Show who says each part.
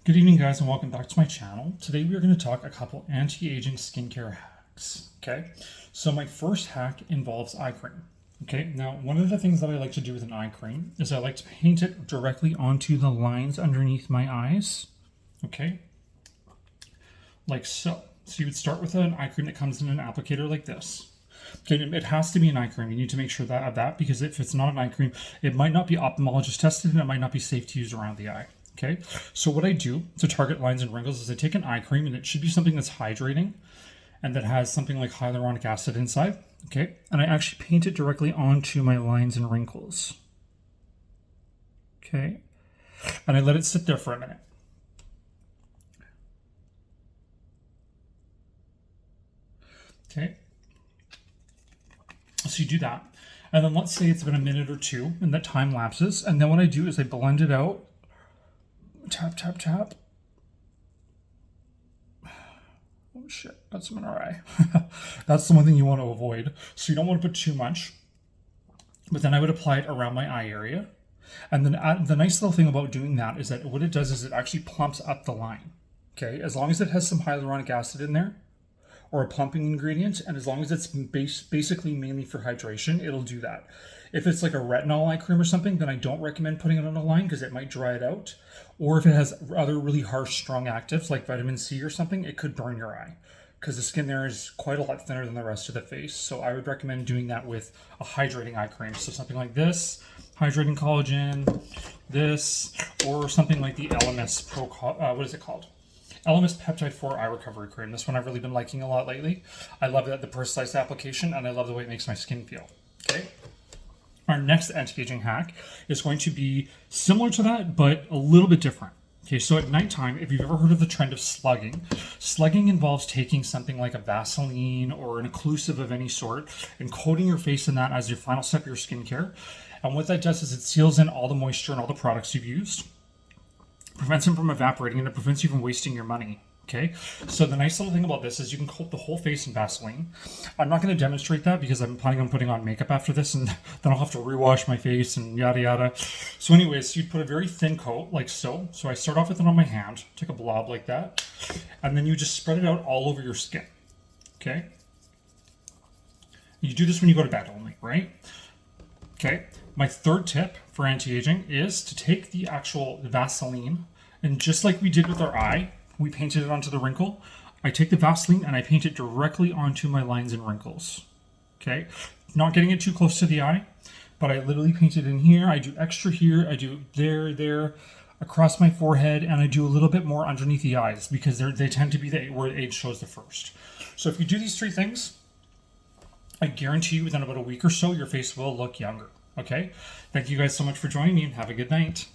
Speaker 1: Good evening, guys, and welcome back to my channel. Today we are going to talk a couple anti-aging skincare hacks. Okay, so my first hack involves eye cream. Okay, now one of the things that I like to do with an eye cream is I like to paint it directly onto the lines underneath my eyes. Okay, like so. So you would start with an eye cream that comes in an applicator like this. Okay, it has to be an eye cream. You need to make sure that of that, because if it's not an eye cream, it might not be ophthalmologist tested and it might not be safe to use around the eye. Okay, so what I do to target lines and wrinkles is I take an eye cream, and it should be something that's hydrating and that has something like hyaluronic acid inside. Okay, and I actually paint it directly onto my lines and wrinkles. Okay, and I let it sit there for a minute. Okay, so you do that, and then let's say it's been a minute or two and that time lapses, and then what I do is I blend it out. Tap, tap, tap. Oh shit, that's some in our eye. That's the one thing you want to avoid. So you don't want to put too much. But then I would apply it around my eye area. And then the nice little thing about doing that is that what it does is it actually plumps up the line. Okay, as long as it has some hyaluronic acid in there, or a plumping ingredient, and as long as it's basically mainly for hydration, it'll do that. If it's like a retinol eye cream or something, then I don't recommend putting it on a line because it might dry it out. Or if it has other really harsh, strong actives like vitamin C or something, it could burn your eye because the skin there is quite a lot thinner than the rest of the face. So I would recommend doing that with a hydrating eye cream. So something like this, hydrating collagen, this, or something like the Elemis Pro, what is it called? Elemis Peptide 4 Eye Recovery Cream. This one I've really been liking a lot lately. I love that the personalized application, and I love the way it makes my skin feel. Okay. Our next anti-aging hack is going to be similar to that, but a little bit different. Okay, so at nighttime, if you've ever heard of the trend of slugging, slugging involves taking something like a Vaseline or an occlusive of any sort and coating your face in that as your final step of your skincare. And what that does is it seals in all the moisture and all the products you've used, prevents them from evaporating, and it prevents you from wasting your money. Okay, so the nice little thing about this is you can coat the whole face in Vaseline. I'm not going to demonstrate that because I'm planning on putting on makeup after this, and then I'll have to rewash my face and yada yada. So anyways, you'd put a very thin coat like so. So I start off with it on my hand, take a blob like that, and then you just spread it out all over your skin. Okay, you do this when you go to bed only, right? Okay, my third tip for anti-aging is to take the actual Vaseline, and just like we did with our eye, we painted it onto the wrinkle. I take the Vaseline and I paint it directly onto my lines and wrinkles. Okay, not getting it too close to the eye, but I literally paint it in here. I do extra here, I do there, across my forehead, and I do a little bit more underneath the eyes because they tend to be where age shows the first. So if you do these three things, I guarantee you within about a week or so, your face will look younger. Okay, thank you guys so much for joining me, and have a good night.